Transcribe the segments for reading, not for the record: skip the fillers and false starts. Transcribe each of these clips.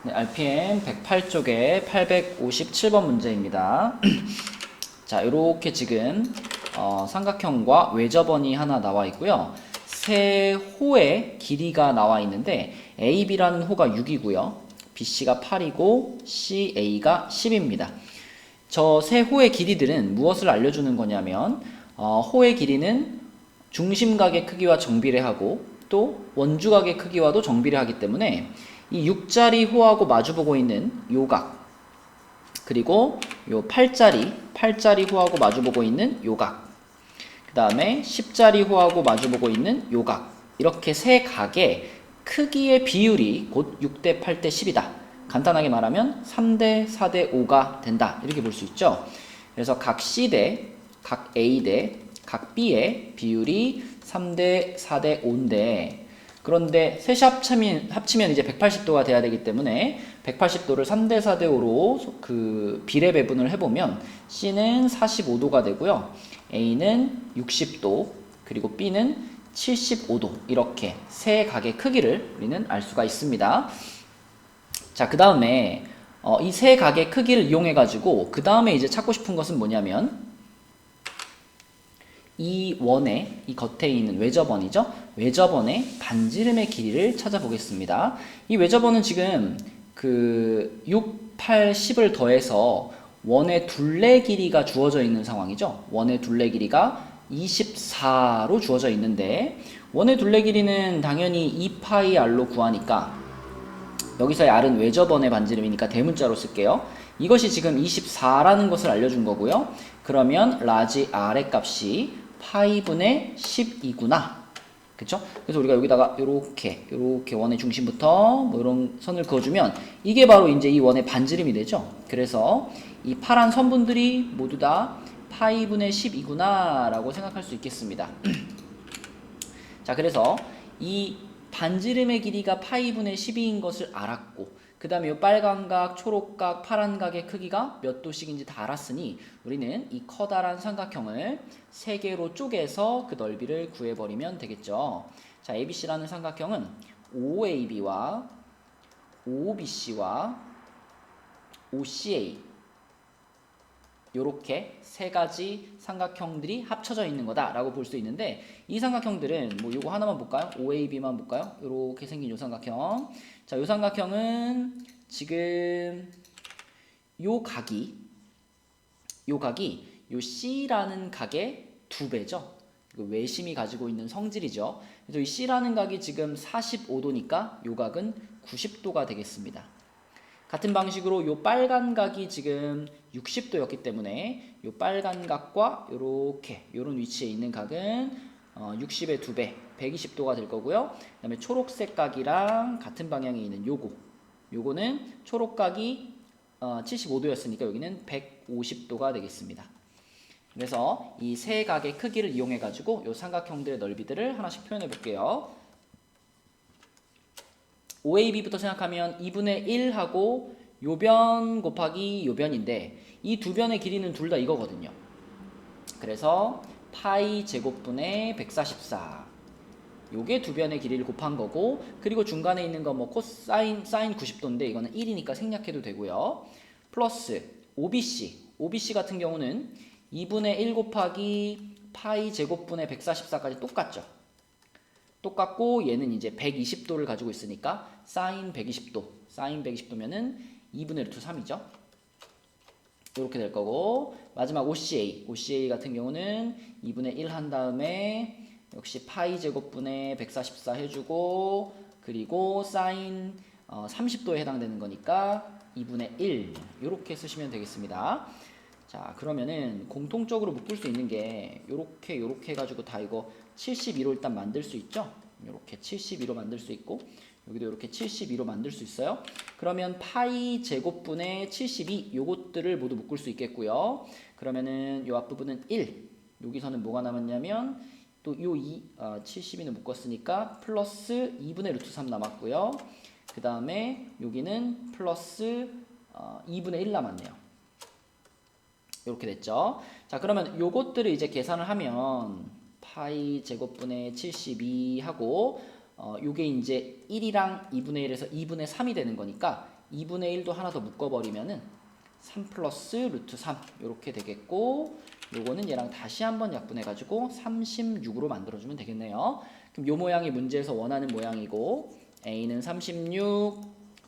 네, RPM 108쪽에 857번 문제입니다. 자, 이렇게 지금 삼각형과 외접원이 하나 나와 있고요. 세 호의 길이가 나와 있는데 AB라는 호가 6이고요. BC가 8이고 CA가 10입니다. 저 세 호의 길이들은 무엇을 알려주는 거냐면 호의 길이는 중심각의 크기와 정비례하고 또 원주각의 크기와도 정비례하기 때문에 이 6자리 호하고 마주보고 있는 요 각, 그리고 요 8자리 호하고 마주보고 있는 요 각, 그 다음에 10자리 호하고 마주보고 있는 요 각, 이렇게 세 각의 크기의 비율이 곧 6대 8대 10이다. 간단하게 말하면 3대 4대 5가 된다. 이렇게 볼 수 있죠. 그래서 각 C 대 각 A 대 각 B의 비율이 3대 4대 5인데, 그런데 셋이 합치면 이제 180도가 돼야 되기 때문에 180도를 3대 4대 5로 그 비례 배분을 해보면 C는 45도가 되고요. A는 60도, 그리고 B는 75도, 이렇게 세 각의 크기를 우리는 알 수가 있습니다. 자, 그 다음에 이 세 각의 크기를 이용해 가지고 그 다음에 이제 찾고 싶은 것은 뭐냐면 이 원의 이 겉에 있는 외접원이죠. 외접원의 반지름의 길이를 찾아보겠습니다. 이 외접원은 지금 그 6, 8, 10을 더해서 원의 둘레 길이가 주어져 있는 상황이죠. 원의 둘레 길이가 24로 주어져 있는데 원의 둘레 길이는 당연히 2파이 r로 구하니까 여기서의 r은 외접원의 반지름이니까 대문자로 쓸게요. 이것이 지금 24라는 것을 알려준 거고요. 그러면 라지 r의 값이 파이분의 10이구나. 그쵸? 그래서 우리가 여기다가 요렇게 원의 중심부터 뭐 이런 선을 그어주면 이게 바로 이제 이 원의 반지름이 되죠. 그래서 이 파란 선분들이 모두 다 파이분의 10이구나 라고 생각할 수 있겠습니다. 자, 그래서 이 반지름의 길이가 파이분의 12인 것을 알았고, 그 다음에 이 빨간 각, 초록 각, 파란 각의 크기가 몇 도씩인지 다 알았으니 우리는 이 커다란 삼각형을 세 개로 쪼개서 그 넓이를 구해버리면 되겠죠. 자, ABC라는 삼각형은 OAB와 OBC와 OCA, 요렇게 세 가지 삼각형들이 합쳐져 있는 거다라고 볼 수 있는데, 이 삼각형들은 뭐 요거 하나만 볼까요? OAB만 볼까요? 요렇게 생긴 요 삼각형. 자, 요 삼각형은 지금 요 각이 요 C라는 각의 2배죠. 외심이 가지고 있는 성질이죠. 그래서 이 C라는 각이 지금 45도니까 요 각은 90도가 되겠습니다. 같은 방식으로 요 빨간 각이 지금 60도였기 때문에 요 빨간 각과 요렇게 요런 위치에 있는 각은 60의 2배 120도가 될 거고요. 그 다음에 초록색 각이랑 같은 방향에 있는 요거는 초록각이 75도였으니까 여기는 150도가 되겠습니다. 그래서 이 세 각의 크기를 이용해 가지고 요 삼각형들의 넓이들을 하나씩 표현해 볼게요. OAB부터 생각하면 2분의 1하고 요변 곱하기 요변인데 이 두 변의 길이는 둘 다 이거거든요. 그래서 파이 제곱분의 144, 요게 두 변의 길이를 곱한 거고, 그리고 중간에 있는 거 뭐 코사인 사인 90도인데 이거는 1이니까 생략해도 되고요. 플러스 OBC 같은 경우는 2분의 1 곱하기 파이 제곱분의 144까지 똑같고 얘는 이제 120도를 가지고 있으니까 사인 120도면은 2분의 루트 3이죠. 이렇게 될 거고, 마지막 OCA 같은 경우는 2분의 1 한 다음에 역시 파이 제곱분의 144 해주고, 그리고 사인 30도에 해당되는 거니까 2분의 1 이렇게 쓰시면 되겠습니다. 자, 그러면은 공통적으로 묶을 수 있는 게 요렇게 해가지고 다 이거 72로 일단 만들 수 있죠. 요렇게 72로 만들 수 있고, 여기도 이렇게 72로 만들 수 있어요. 그러면 파이 제곱분의 72 요것들을 모두 묶을 수 있겠고요. 그러면은 요 앞부분은 1, 여기서는 뭐가 남았냐면 또 요 72는 묶었으니까 플러스 2분의 루트 3 남았고요. 그 다음에 여기는 플러스 2분의 1 남았네요. 이렇게 됐죠. 자, 그러면 요것들을 이제 계산을 하면 파이 제곱분의 72 하고 요게 이제 1이랑 2분의 1에서 2분의 3이 되는 거니까 2분의 1도 하나 더 묶어버리면은 3 플러스 루트 3 이렇게 되겠고, 요거는 얘랑 다시 한번 약분해가지고 36으로 만들어주면 되겠네요. 그럼 요 모양이 문제에서 원하는 모양이고, A는 36,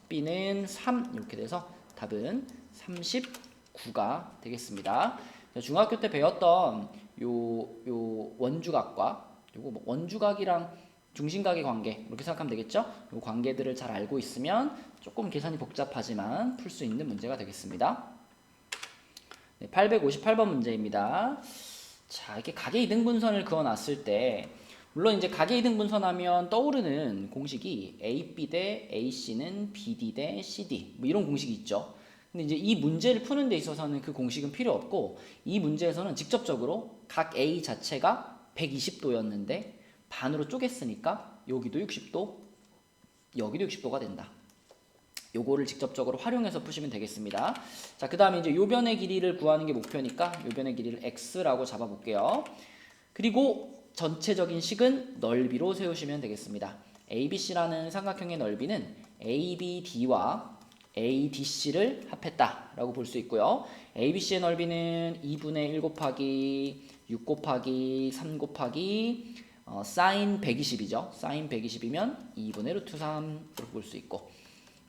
B는 3 이렇게 돼서 답은 39가 되겠습니다. 중학교 때 배웠던 요 원주각과 요거 뭐 원주각이랑 중심각의 관계 이렇게 생각하면 되겠죠? 요 관계들을 잘 알고 있으면 조금 계산이 복잡하지만 풀 수 있는 문제가 되겠습니다. 네, 858번 문제입니다. 자, 이렇게 가계이등분선을 그어놨을 때, 물론 이제 가계이등분선 하면 떠오르는 공식이 AB 대 AC는 BD 대 CD 뭐 이런 공식이 있죠. 근데 이제 이 문제를 푸는 데 있어서는 그 공식은 필요 없고, 이 문제에서는 직접적으로 각 A 자체가 120도였는데 반으로 쪼갰으니까 여기도 60도, 여기도 60도가 된다. 요거를 직접적으로 활용해서 푸시면 되겠습니다. 자, 그 다음에 이제 요변의 길이를 구하는 게 목표니까 요변의 길이를 x라고 잡아볼게요. 그리고 전체적인 식은 넓이로 세우시면 되겠습니다. ABC라는 삼각형의 넓이는 ABD와 ADC를 합했다라고 볼 수 있고요. ABC의 넓이는 2분의 1 곱하기 6 곱하기 3 곱하기 사인 120이죠. 사인 120이면 2분의 루트 3 이렇게 볼 수 있고,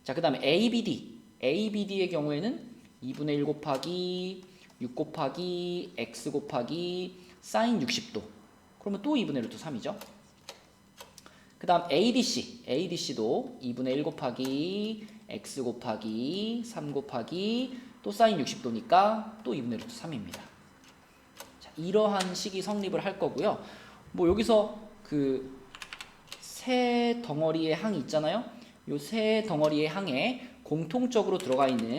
자, 그 다음에 ABD의 경우에는 2분의 1 곱하기 6 곱하기 x 곱하기 사인 60도. 그러면 또 2분의 루트 3이죠. 그 다음 ADC도 2분의 1 곱하기 x 곱하기 3 곱하기 또 사인 60도니까 또 2분의 루트 3입니다. 자, 이러한 식이 성립을 할 거고요. 뭐 여기서 그 세 덩어리의 항이 있잖아요. 요 세 덩어리의 항에 공통적으로 들어가 있는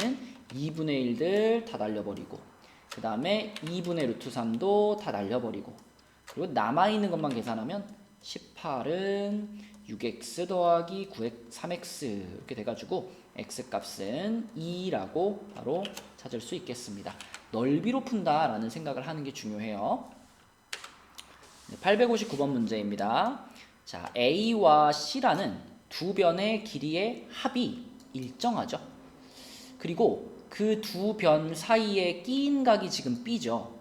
2분의 1들 다 날려버리고, 그 다음에 2분의 루트 3도 다 날려버리고, 그리고 남아있는 것만 계산하면 18은 6x 더하기 3x 이렇게 돼가지고 x값은 2라고 바로 찾을 수 있겠습니다. 넓이로 푼다라는 생각을 하는 게 중요해요. 859번 문제입니다. 자, A와 C라는 두 변의 길이의 합이 일정하죠. 그리고 그 두 변 사이에 끼인 각이 지금 B죠.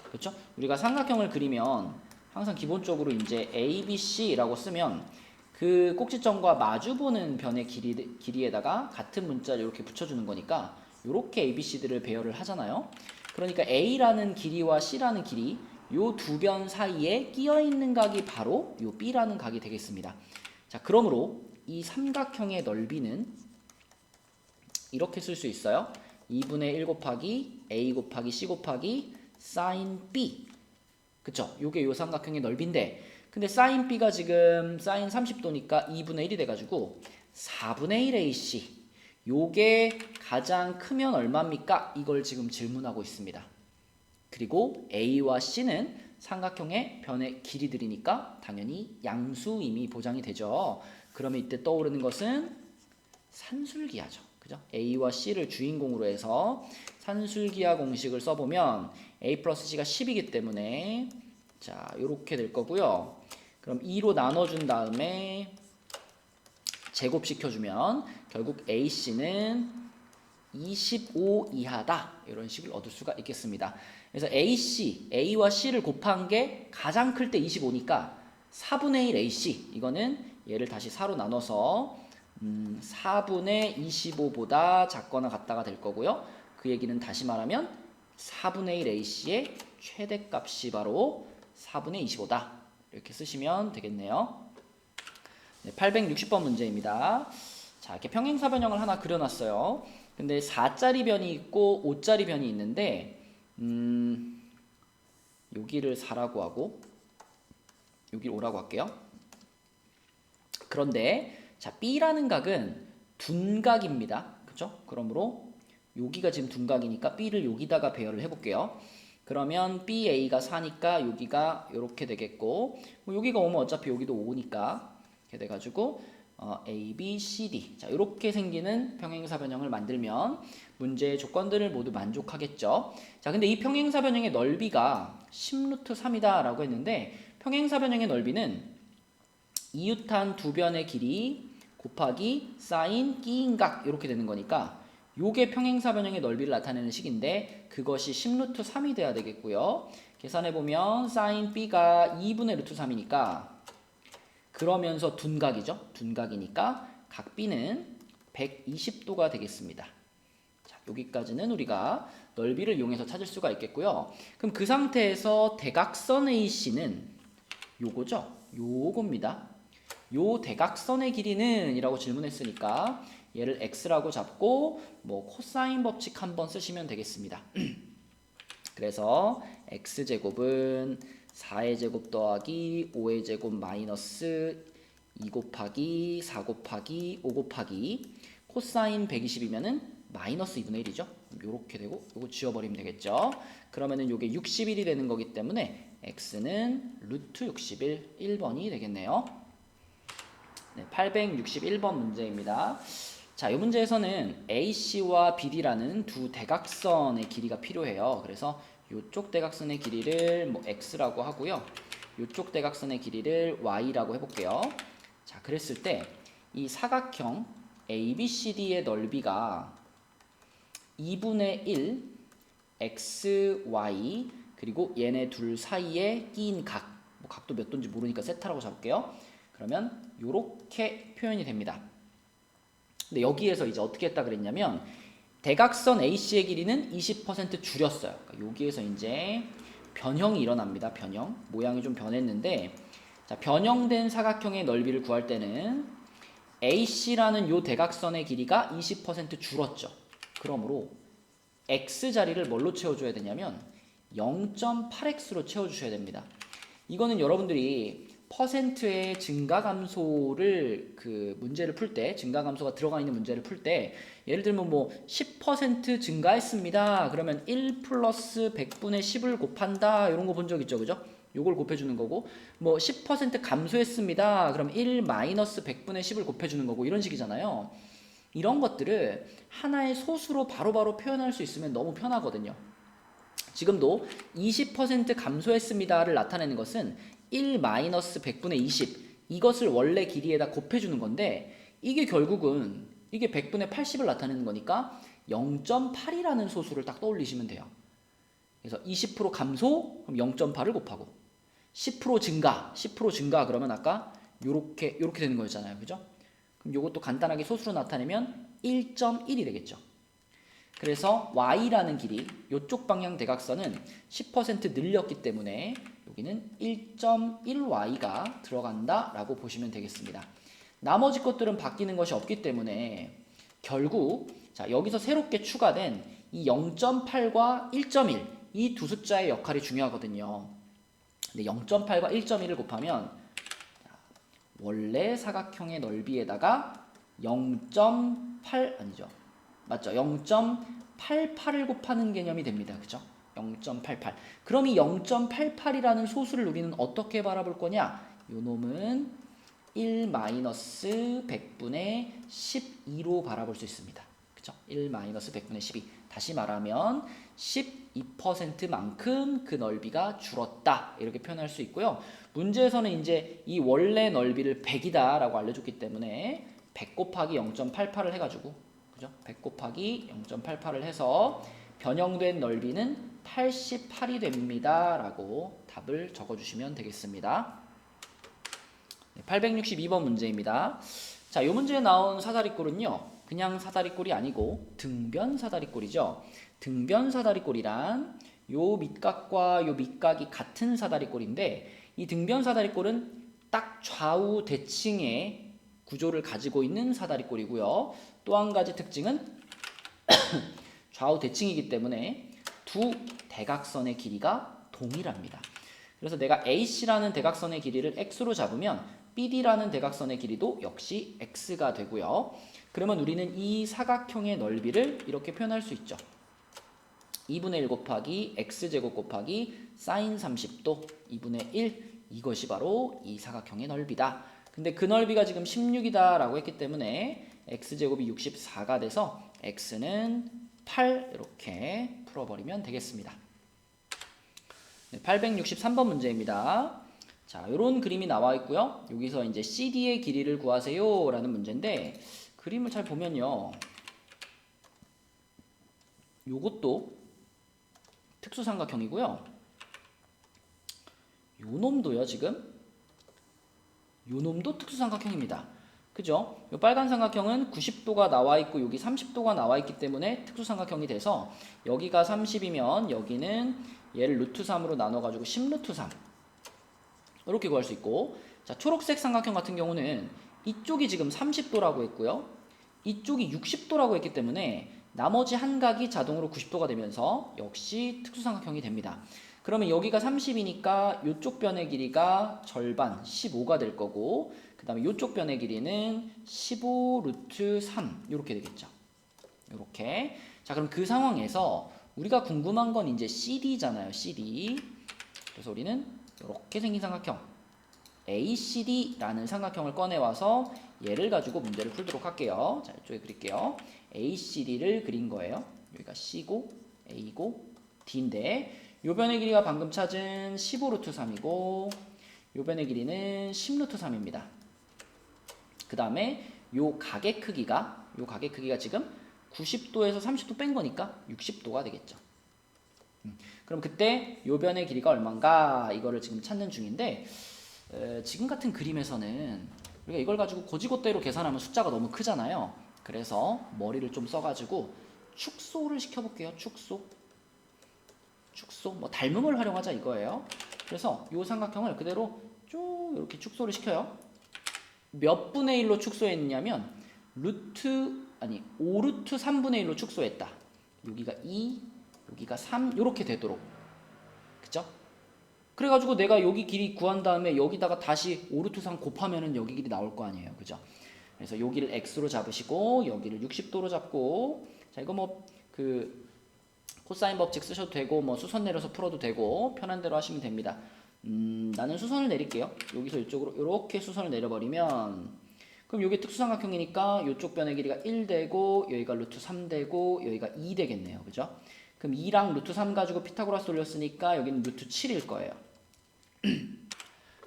그렇죠? 우리가 삼각형을 그리면 항상 기본적으로 이제 ABC라고 쓰면 그 꼭지점과 마주보는 변의 길이에다가 같은 문자를 이렇게 붙여주는 거니까 이렇게 ABC들을 배열을 하잖아요. 그러니까 A라는 길이와 C라는 길이 요 두 변 사이에 끼어 있는 각이 바로 요 B라는 각이 되겠습니다. 자, 그러므로 이 삼각형의 넓이는 이렇게 쓸 수 있어요. 2분의 1 곱하기 A 곱하기 C 곱하기 사인 B. 그쵸? 요게 요 삼각형의 넓이인데, 근데 사인 B가 지금 사인 30도니까 2분의 1이 돼가지고 4분의 1 AC. 요게 가장 크면 얼마입니까? 이걸 지금 질문하고 있습니다. 그리고 A와 C는 삼각형의 변의 길이들이니까 당연히 양수임이 보장이 되죠. 그러면 이때 떠오르는 것은 산술기하죠. 그죠? A와 C를 주인공으로 해서 산술기하 공식을 써보면 A 플러스 C가 10이기 때문에 자, 요렇게 될 거고요. 그럼 2로 나눠준 다음에 제곱시켜주면 결국 AC는 25 이하다. 이런 식을 얻을 수가 있겠습니다. 그래서 A와 C를 곱한 게 가장 클 때 25니까 4분의 1 AC. 이거는 얘를 다시 4로 나눠서 4분의 25보다 작거나 같다가 될 거고요. 그 얘기는 다시 말하면 4분의 1 AC의 최대값이 바로 4분의 25다. 이렇게 쓰시면 되겠네요. 네, 860번 문제입니다. 자, 이렇게 평행사변형을 하나 그려놨어요. 근데 4짜리 변이 있고 5짜리 변이 있는데 여기를 4라고 하고 여기를 5라고 할게요. 그런데 자, B라는 각은 둔각입니다. 그죠? 그러므로 여기가 지금 둔각이니까 B를 여기다가 배열을 해볼게요. 그러면 BA가 4니까 여기가 이렇게 되겠고, 뭐 여기가 오면 어차피 여기도 5니까 이렇게 돼가지고 A, B, C, D. 자, 이렇게 생기는 평행사 변형을 만들면 문제의 조건들을 모두 만족하겠죠. 자, 근데 이 평행사 변형의 넓이가 10루트 3이다 라고 했는데, 평행사 변형의 넓이는 이웃한 두 변의 길이 곱하기 사인 끼인각 이렇게 되는 거니까 요게 평행사 변형의 넓이를 나타내는 식인데 그것이 10루트 3이 돼야 되겠고요. 계산해보면 사인 b가 2분의 루트 3이니까 그러면서 둔각이죠. 둔각이니까 각 b는 120도가 되겠습니다. 자, 여기까지는 우리가 넓이를 이용해서 찾을 수가 있겠고요. 그럼 그 상태에서 대각선 AC는 요거죠. 요겁니다. 요 대각선의 길이는 이라고 질문했으니까 얘를 x라고 잡고 뭐 코사인 법칙 한번 쓰시면 되겠습니다. 그래서 x제곱은 4의 제곱 더하기 5의 제곱 마이너스 2 곱하기 4 곱하기 5 곱하기 코사인 120이면은 마이너스 2분의 1이죠. 요렇게 되고 요거 지워버리면 되겠죠. 그러면은 요게 61이 되는 거기 때문에 x는 루트 61, 1번이 되겠네요. 네, 861번 문제입니다. 자, 이 문제에서는 AC와 BD라는 두 대각선의 길이가 필요해요. 그래서 이쪽 대각선의 길이를 뭐 X라고 하고요. 이쪽 대각선의 길이를 Y라고 해볼게요. 자, 그랬을 때 이 사각형 ABCD의 넓이가 2분의 1 XY 그리고 얘네 둘 사이에 끼인 각, 뭐 각도 몇 도인지 모르니까 세타라고 잡을게요. 그러면 이렇게 표현이 됩니다. 근데 여기에서 이제 어떻게 했다 그랬냐면 대각선 AC의 길이는 20% 줄였어요. 그러니까 여기에서 이제 변형이 일어납니다. 변형. 모양이 좀 변했는데 자, 변형된 사각형의 넓이를 구할 때는 AC라는 요 대각선의 길이가 20% 줄었죠. 그러므로 X 자리를 뭘로 채워줘야 되냐면 0.8x로 채워주셔야 됩니다. 이거는 여러분들이 퍼센트의 증가감소를 그 문제를 풀 때 증가감소가 들어가 있는 문제를 풀 때 예를 들면 뭐 10% 증가했습니다. 그러면 1 플러스 100분의 10을 곱한다 이런 거 본 적 있죠, 그죠? 요걸 곱해주는 거고 뭐 10% 감소했습니다. 그럼 1 마이너스 100분의 10을 곱해주는 거고 이런 식이잖아요. 이런 것들을 하나의 소수로 바로바로 표현할 수 있으면 너무 편하거든요. 지금도 20% 감소했습니다를 나타내는 것은 1 마이너스 100분의 20 이것을 원래 길이에다 곱해주는 건데 이게 결국은 이게 100분의 80을 나타내는 거니까 0.8이라는 소수를 딱 떠올리시면 돼요. 그래서 20% 감소 그럼 0.8을 곱하고 10% 증가 10% 증가 그러면 아까 요렇게 되는 거였잖아요. 그죠? 그럼 요것도 간단하게 소수로 나타내면 1.1이 되겠죠. 그래서 y라는 길이 이쪽 방향 대각선은 10% 늘렸기 때문에 여기는 1.1y가 들어간다 라고 보시면 되겠습니다. 나머지 것들은 바뀌는 것이 없기 때문에 결국 자 여기서 새롭게 추가된 이 0.8과 1.1 이 두 숫자의 역할이 중요하거든요. 근데 0.8과 1.1을 곱하면 원래 사각형의 넓이에다가 0.8 아니죠. 맞죠? 0.88을 곱하는 개념이 됩니다. 그죠? 0.88. 그럼 이 0.88이라는 소수를 우리는 어떻게 바라볼 거냐? 요 놈은 1 마이너스 100분의 12로 바라볼 수 있습니다. 그죠? 1 마이너스 100분의 12. 다시 말하면 12%만큼 그 넓이가 줄었다. 이렇게 표현할 수 있고요. 문제에서는 이제 이 원래 넓이를 100이다 라고 알려줬기 때문에 100 곱하기 0.88을 해가지고 그죠? 100 곱하기 0.88을 해서 변형된 넓이는 88이 됩니다. 라고 답을 적어주시면 되겠습니다. 862번 문제입니다. 자, 이 문제에 나온 사다리꼴은요. 그냥 사다리꼴이 아니고 등변 사다리꼴이죠. 등변 사다리꼴이란 요 밑각과 요 밑각이 같은 사다리꼴인데 이 등변 사다리꼴은 딱 좌우 대칭의 구조를 가지고 있는 사다리꼴이고요. 또 한 가지 특징은 좌우 대칭이기 때문에 두 대각선의 길이가 동일합니다. 그래서 내가 AC라는 대각선의 길이를 X로 잡으면 BD라는 대각선의 길이도 역시 X가 되고요. 그러면 우리는 이 사각형의 넓이를 이렇게 표현할 수 있죠. 2분의 1 곱하기 X제곱 곱하기 사인 30도 2분의 1 이것이 바로 이 사각형의 넓이다. 근데 그 넓이가 지금 16이다 라고 했기 때문에 X제곱이 64가 돼서 X는 8 이렇게 풀어버리면 되겠습니다. 네, 863번 문제입니다. 자, 요런 그림이 나와 있고요. 여기서 이제 CD의 길이를 구하세요 라는 문제인데, 그림을 잘 보면요, 요것도 특수삼각형이고요. 요 놈도요, 지금 요 놈도 특수삼각형입니다. 그죠? 요 빨간 삼각형은 90도가 나와 있고 여기 30도가 나와 있기 때문에 특수삼각형이 돼서, 여기가 30이면 여기는 얘를 루트 3으로 나눠 가지고 10 루트 3 이렇게 구할 수 있고, 자, 초록색 삼각형 같은 경우는 이쪽이 지금 30도라고 했고요, 이쪽이 60도라고 했기 때문에 나머지 한 각이 자동으로 90도가 되면서 역시 특수삼각형이 됩니다. 그러면 여기가 30이니까 이쪽 변의 길이가 절반 15가 될 거고, 그 다음에 이쪽 변의 길이는 15 루트 3 이렇게 되겠죠. 이렇게. 자, 그럼 그 상황에서 우리가 궁금한 건 이제 CD잖아요. CD. 그래서 우리는 이렇게 생긴 삼각형 ACD라는 삼각형을 꺼내와서 얘를 가지고 문제를 풀도록 할게요. 자, 이쪽에 그릴게요. ACD를 그린 거예요. 여기가 C고 A고 D인데, 요 변의 길이가 방금 찾은 15 루트 3이고 요 변의 길이는 10 루트 3입니다. 그 다음에 요 각의 크기가 지금 90도에서 30도 뺀 거니까 60도가 되겠죠. 그럼 그때 요 변의 길이가 얼마인가 이거를 지금 찾는 중인데, 지금 같은 그림에서는 우리가 이걸 가지고 고지고대로 계산하면 숫자가 너무 크잖아요. 그래서 머리를 좀 써가지고 축소를 시켜볼게요. 축소, 뭐 닮음을 활용하자 이거예요. 그래서 이 삼각형을 그대로 쭉 이렇게 축소를 시켜요. 몇 분의 1로 축소했냐면 5 루트 3분의 1로 축소했다. 여기가 2, 여기가 3 이렇게 되도록. 그죠? 그래가지고 내가 여기 길이 구한 다음에 여기다가 다시 5 루트 3 곱하면은 여기 길이 나올 거 아니에요. 그죠? 그래서 여기를 x로 잡으시고 여기를 60도로 잡고, 자, 이거 뭐 코사인 법칙 쓰셔도 되고 뭐 수선 내려서 풀어도 되고 편한 대로 하시면 됩니다. 나는 수선을 내릴게요. 여기서 이쪽으로 이렇게 수선을 내려버리면, 그럼 이게 특수삼각형이니까 이쪽 변의 길이가 1 되고 여기가 루트 3 되고 여기가 2 되겠네요. 그죠? 그럼 2랑 루트 3 가지고 피타고라스 돌렸으니까 여기는 루트 7일 거예요.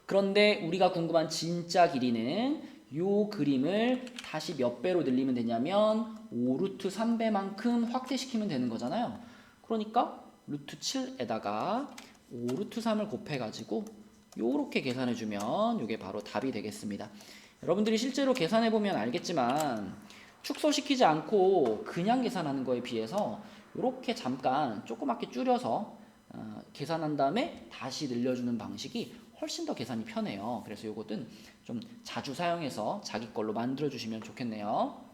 그런데 우리가 궁금한 진짜 길이는 요 그림을 다시 몇 배로 늘리면 되냐면 5 루트 3배만큼 확대시키면 되는 거잖아요. 그러니까 루트 7에다가 5 루트 3을 곱해가지고 요렇게 계산해주면 이게 바로 답이 되겠습니다. 여러분들이 실제로 계산해보면 알겠지만 축소시키지 않고 그냥 계산하는 거에 비해서 이렇게 잠깐 조그맣게 줄여서 계산한 다음에 다시 늘려주는 방식이 훨씬 더 계산이 편해요. 그래서 이것은 좀 자주 사용해서 자기 걸로 만들어 주시면 좋겠네요.